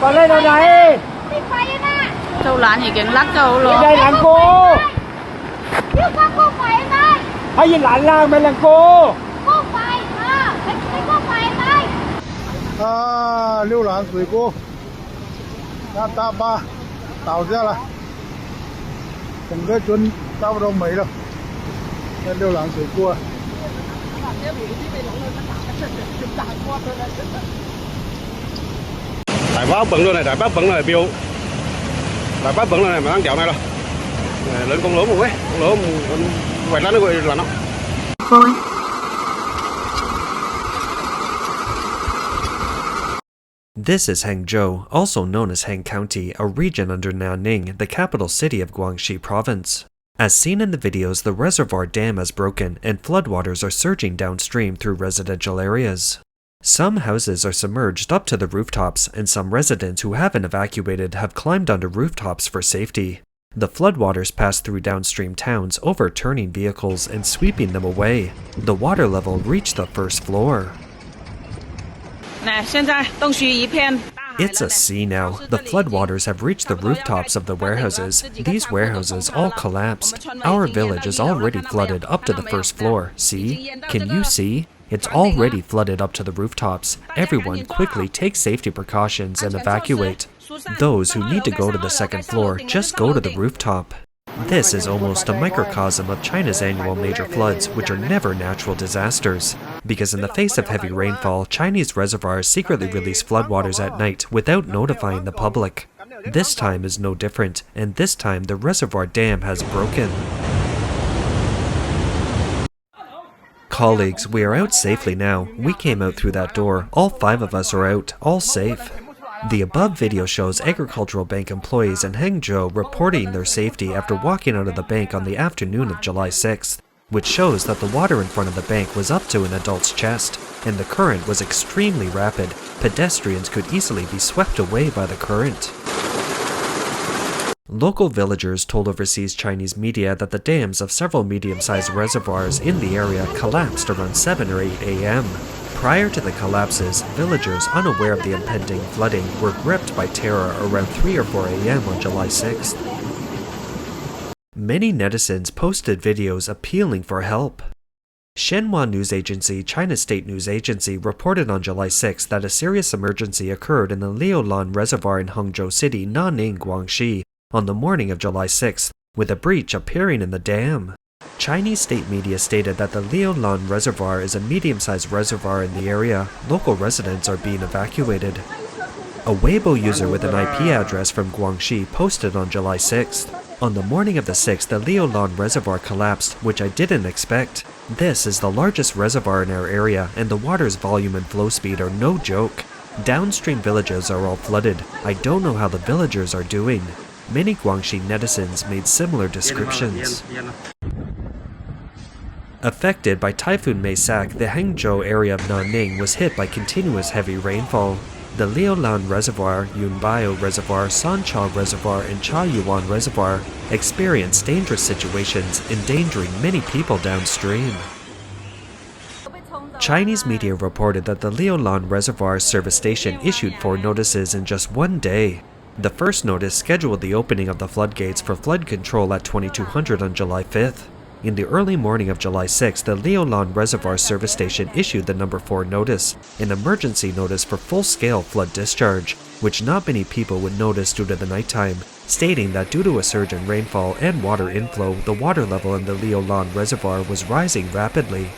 Còn đây là này. Châu lán已經甩咗咯。Đây là cô. Hay gì lạnh là mày là cô. 溜兰水沟，那大坝倒下了，整个村差不多没了。那溜兰水沟。đại bác bận luôn này, đại bác bận này biểu, đại bác bận này mà đang chảo này rồi, lên con lỗ một cái, con lỗ quẹt lá nó gọi là nó. This is Hengzhou, also known as Heng County, a region under Nanning, the capital city of Guangxi province. As seen in the videos, the reservoir dam has broken and floodwaters are surging downstream through residential areas. Some houses are submerged up to the rooftops, and some residents who haven't evacuated have climbed onto rooftops for safety. The floodwaters pass through downstream towns, overturning vehicles and sweeping them away. The water level reached the first floor. It's a sea now. The floodwaters have reached the rooftops of the warehouses. These warehouses all collapsed. Our village is already flooded up to the first floor. See? Can you see? It's already flooded up to the rooftops. Everyone quickly take safety precautions and evacuate. Those who need to go to the second floor just go to the rooftop. This is almost a microcosm of China's annual major floods, which are never natural disasters. Because in the face of heavy rainfall, Chinese reservoirs secretly release floodwaters at night without notifying the public. This time is no different, and this time the reservoir dam has broken. Colleagues, we are out safely now. We came out through that door. All 5 of us are out, all safe. The above video shows agricultural bank employees in Hengzhou reporting their safety after walking out of the bank on the afternoon of July 6th, which shows that the water in front of the bank was up to an adult's chest, and the current was extremely rapid. Pedestrians could easily be swept away by the current. Local villagers told overseas Chinese media that the dams of several medium-sized reservoirs in the area collapsed around 7 or 8 a.m. Prior to the collapses, villagers unaware of the impending flooding were gripped by terror around 3 or 4 a.m. on July 6th. Many netizens posted videos appealing for help. Xinhua News Agency, China's state news agency, reported on July 6th that a serious emergency occurred in the Liulan Reservoir in Hengzhou City, Nanning, Guangxi, on the morning of July 6th, with a breach appearing in the dam. Chinese state media stated that the Liulan Reservoir is a medium-sized reservoir in the area. Local residents are being evacuated. A Weibo user with an IP address from Guangxi posted on July 6th. On the morning of the 6th, the Liulan Reservoir collapsed, which I didn't expect. This is the largest reservoir in our area, and the water's volume and flow speed are no joke. Downstream villages are all flooded. I don't know how the villagers are doing. Many Guangxi netizens made similar descriptions. Affected by Typhoon Meisak, the Hengzhou area of Nanning was hit by continuous heavy rainfall. The Liulan Reservoir, Yunbao Reservoir, Sancha Reservoir, and Chaoyuan Reservoir experienced dangerous situations, endangering many people downstream. Chinese media reported that the Liulan Reservoir service station issued 4 notices in just 1 day. The first notice scheduled the opening of the floodgates for flood control at 2200 on July 5th. In the early morning of July 6th, the Liulan Reservoir service station issued the number 4 notice, an emergency notice for full-scale flood discharge, which not many people would notice due to the nighttime, stating that due to a surge in rainfall and water inflow, the water level in the Liulan Reservoir was rising rapidly.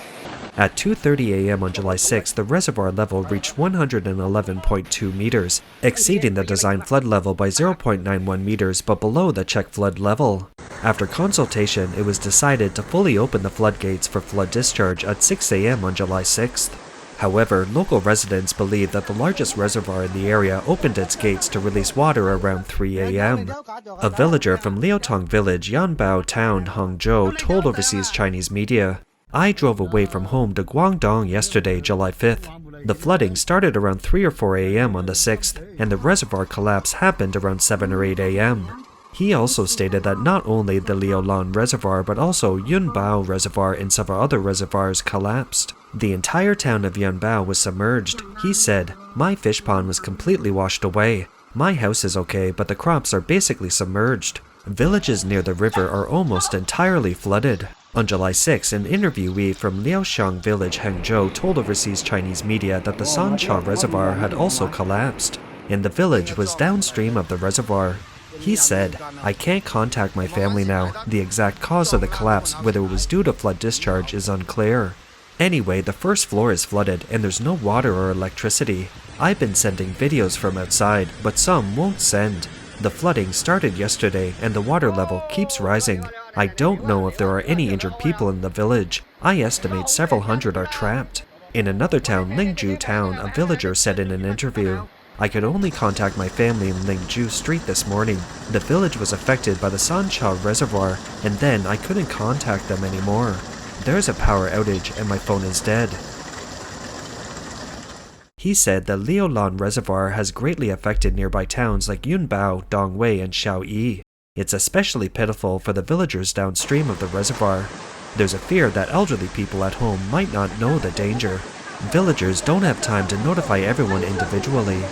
At 2:30 a.m. on July 6th, the reservoir level reached 111.2 meters, exceeding the design flood level by 0.91 meters but below the check flood level. After consultation, it was decided to fully open the floodgates for flood discharge at 6 a.m. on July 6th. However, local residents believe that the largest reservoir in the area opened its gates to release water around 3 a.m. A villager from Liaotong village, Yanbao town, Hengzhou, told overseas Chinese media, "I drove away from home to Guangdong yesterday, July 5th. The flooding started around 3 or 4 a.m. on the 6th, and the reservoir collapse happened around 7 or 8 a.m. He also stated that not only the Liulan Reservoir but also Yunbao Reservoir and several other reservoirs collapsed. The entire town of Yanbao was submerged. He said, "My fish pond was completely washed away. My house is okay, but the crops are basically submerged. Villages near the river are almost entirely flooded. On July 6, an interviewee from Liaoxiang village Hengzhou told overseas Chinese media that the Sancha reservoir had also collapsed, and the village was downstream of the reservoir. He said, "I can't contact my family now. The exact cause of the collapse, whether it was due to flood discharge, is unclear. Anyway, the first floor is flooded and there's no water or electricity. I've been sending videos from outside, but some won't send. The flooding started yesterday and the water level keeps rising. I don't know if there are any injured people in the village. I estimate several hundred are trapped." In another town, Hengzhou town, a villager said in an interview, "I could only contact my family in Hengzhou Street this morning. The village was affected by the Sancha reservoir, and then I couldn't contact them anymore. There's a power outage and my phone is dead." He said the Liaolan Reservoir has greatly affected nearby towns like Yunbao, Dongwei, and Shaoyi. It's especially pitiful for the villagers downstream of the reservoir. There's a fear that elderly people at home might not know the danger. Villagers don't have time to notify everyone individually.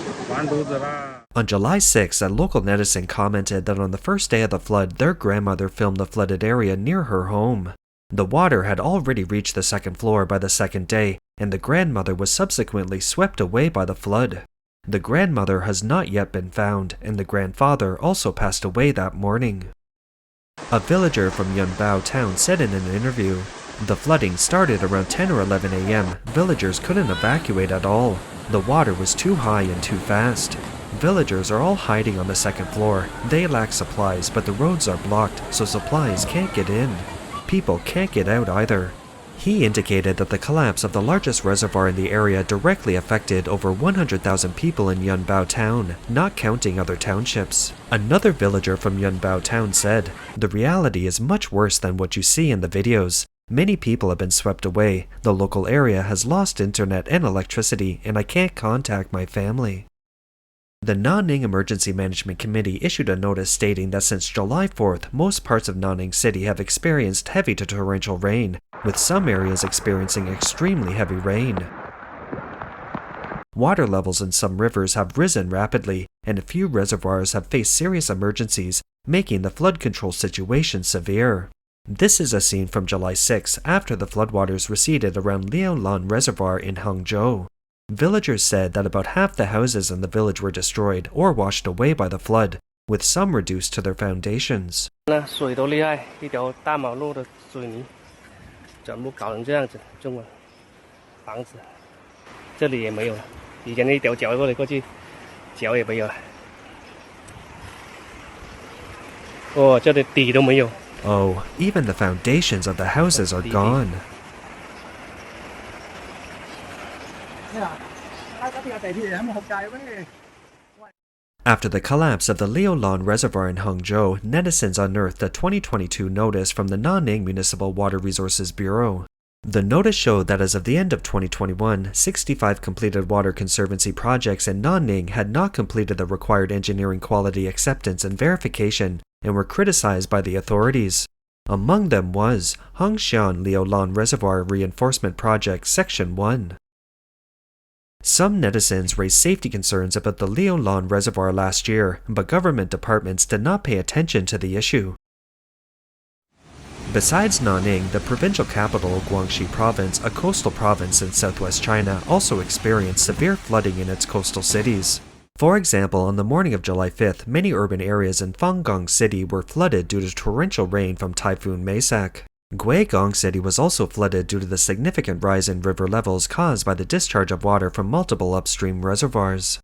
On July 6, a local netizen commented that on the first day of the flood, their grandmother filmed the flooded area near her home. The water had already reached the second floor by the second day, and the grandmother was subsequently swept away by the flood. The grandmother has not yet been found, and the grandfather also passed away that morning. A villager from Yunbao town said in an interview, "The flooding started around 10 or 11 a.m. Villagers couldn't evacuate at all. The water was too high and too fast. Villagers are all hiding on the second floor. They lack supplies, but the roads are blocked, so supplies can't get in. People can't get out either." He indicated that the collapse of the largest reservoir in the area directly affected over 100,000 people in Yunbao town, not counting other townships. Another villager from Yunbao town said, "The reality is much worse than what you see in the videos. Many people have been swept away. The local area has lost internet and electricity, and I can't contact my family." The Nanning Emergency Management Committee issued a notice stating that since July 4th, most parts of Nanning City have experienced heavy to torrential rain, with some areas experiencing extremely heavy rain. Water levels in some rivers have risen rapidly, and a few reservoirs have faced serious emergencies, making the flood control situation severe. This is a scene from July 6 after the floodwaters receded around Liaolan Reservoir in Hengzhou. Villagers said that about half the houses in the village were destroyed or washed away by the flood, with some reduced to their foundations. 水都厉害，一条大马路的水泥，全部搞成这样子，中文房子，这里也没有了，以前那一条桥过去，桥也没有了。哦，这里底都没有。Oh, even the foundations of the houses are gone. After the collapse of the Liaolan Reservoir in Hengzhou, netizens unearthed a 2022 notice from the Nanning Municipal Water Resources Bureau. The notice showed that as of the end of 2021, 65 completed water conservancy projects in Nanning had not completed the required engineering quality acceptance and verification and were criticized by the authorities. Among them was Hengzhou Liaolan Reservoir Reinforcement Project Section 1. Some netizens raised safety concerns about the Liaolan Reservoir last year, but government departments did not pay attention to the issue. Besides Nanning, the provincial capital, Guangxi province, a coastal province in southwest China, also experienced severe flooding in its coastal cities. For example, on the morning of July 5th, many urban areas in Fanggang City were flooded due to torrential rain from Typhoon Maisak. Guangxi City was also flooded due to the significant rise in river levels caused by the discharge of water from multiple upstream reservoirs.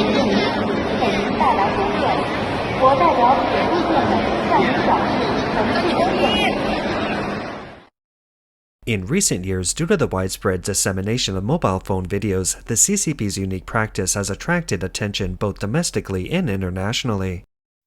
建议给您带来不便，我代表铁路界们向您表示诚挚的歉意。 In recent years, due to the widespread dissemination of mobile phone videos, the CCP's unique practice has attracted attention both domestically and internationally.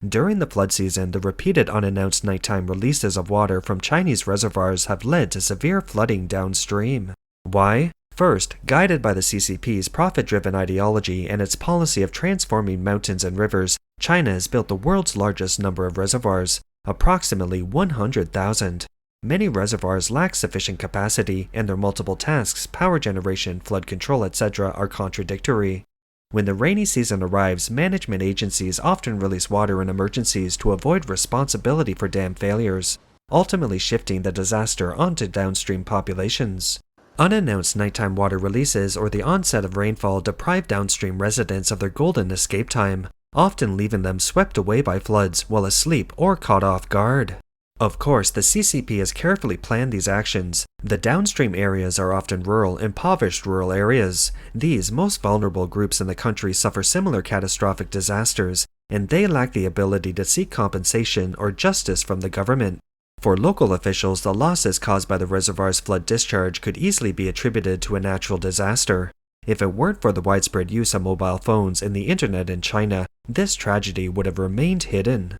During the flood season, the repeated unannounced nighttime releases of water from Chinese reservoirs have led to severe flooding downstream. Why? First, guided by the CCP's profit-driven ideology and its policy of transforming mountains and rivers, China has built the world's largest number of reservoirs, approximately 100,000. Many reservoirs lack sufficient capacity, and their multiple tasks, power generation, flood control, etc., are contradictory. When the rainy season arrives, management agencies often release water in emergencies to avoid responsibility for dam failures, ultimately shifting the disaster onto downstream populations. Unannounced nighttime water releases or the onset of rainfall deprive downstream residents of their golden escape time, often leaving them swept away by floods while asleep or caught off guard. Of course, the CCP has carefully planned these actions. The downstream areas are often rural, impoverished rural areas. These most vulnerable groups in the country suffer similar catastrophic disasters, and they lack the ability to seek compensation or justice from the government. For local officials, the losses caused by the reservoir's flood discharge could easily be attributed to a natural disaster. If it weren't for the widespread use of mobile phones and the internet in China, this tragedy would have remained hidden.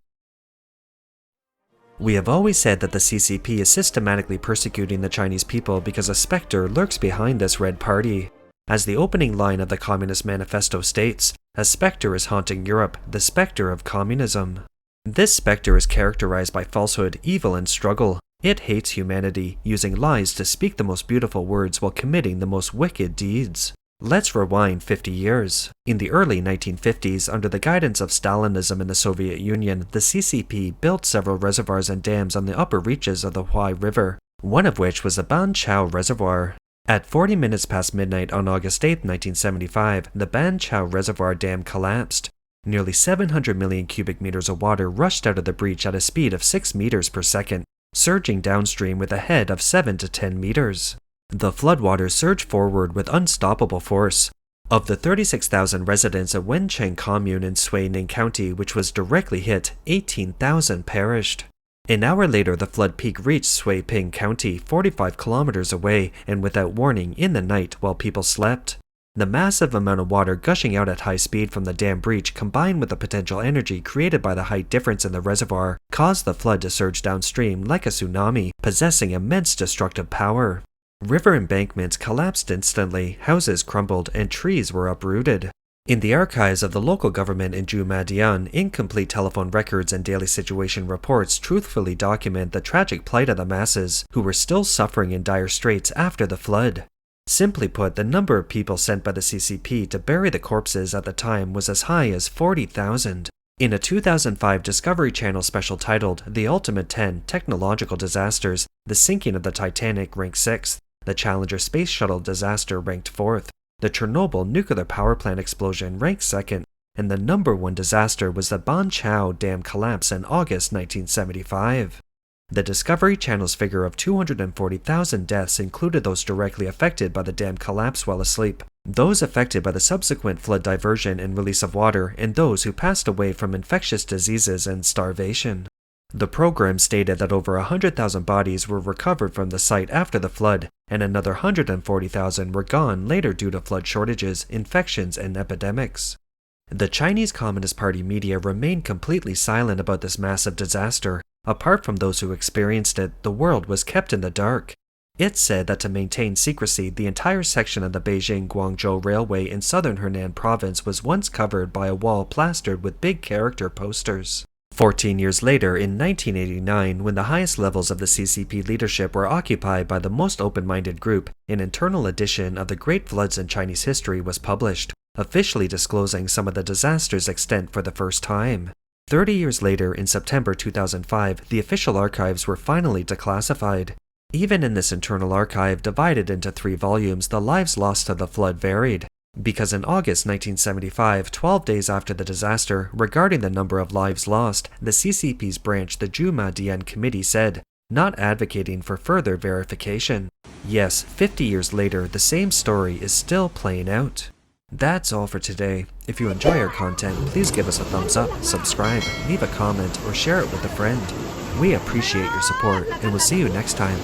We have always said that the CCP is systematically persecuting the Chinese people because a specter lurks behind this Red Party. As the opening line of the Communist Manifesto states, a specter is haunting Europe, the specter of communism. This specter is characterized by falsehood, evil, and struggle. It hates humanity, using lies to speak the most beautiful words while committing the most wicked deeds. Let's rewind 50 years. In the early 1950s, under the guidance of Stalinism in the Soviet Union, the CCP built several reservoirs and dams on the upper reaches of the Huai River, one of which was the Banqiao Reservoir. At 40 minutes past midnight on August 8, 1975, the Banqiao Reservoir Dam collapsed. Nearly 700 million cubic meters of water rushed out of the breach at a speed of 6 meters per second, surging downstream with a head of 7 to 10 meters. The floodwaters surged forward with unstoppable force. Of the 36,000 residents of Wencheng commune in Heng County, which was directly hit, 18,000 perished. An hour later, the flood peak reached Heng County, 45 kilometers away, and without warning in the night while people slept. The massive amount of water gushing out at high speed from the dam breach, combined with the potential energy created by the height difference in the reservoir, caused the flood to surge downstream like a tsunami, possessing immense destructive power. River embankments collapsed instantly, houses crumbled, and trees were uprooted. In the archives of the local government in Zhumadian, incomplete telephone records and daily situation reports truthfully document the tragic plight of the masses, who were still suffering in dire straits after the flood. Simply put, the number of people sent by the CCP to bury the corpses at the time was as high as 40,000. In a 2005 Discovery Channel special titled The Ultimate 10 Technological Disasters, the sinking of the Titanic ranked 6th, the Challenger space shuttle disaster ranked 4th, the Chernobyl nuclear power plant explosion ranked 2nd, and the number 1 disaster was the Banqiao Dam collapse in August 1975. The Discovery Channel's figure of 240,000 deaths included those directly affected by the dam collapse while asleep, those affected by the subsequent flood diversion and release of water, and those who passed away from infectious diseases and starvation. The program stated that over 100,000 bodies were recovered from the site after the flood, and another 140,000 were gone later due to flood shortages, infections, and epidemics. The Chinese Communist Party media remained completely silent about this massive disaster. Apart from those who experienced it, the world was kept in the dark. It said that to maintain secrecy, the entire section of the Beijing-Guangzhou Railway in southern Henan province was once covered by a wall plastered with big character posters. 14 years later, in 1989, when the highest levels of the CCP leadership were occupied by the most open-minded group, an internal edition of the Great Floods in Chinese History was published, officially disclosing some of the disaster's extent for the first time. 30 years later, in September 2005, the official archives were finally declassified. Even in this internal archive, divided into 3 volumes, the lives lost to the flood varied. Because in August 1975, 12 days after the disaster, regarding the number of lives lost, the CCP's branch, the Zhumadian Committee, said, not advocating for further verification. Yes, 50 years later, the same story is still playing out. That's all for today. If you enjoy our content, please give us a thumbs up, subscribe, leave a comment, or share it with a friend. We appreciate your support, and we'll see you next time.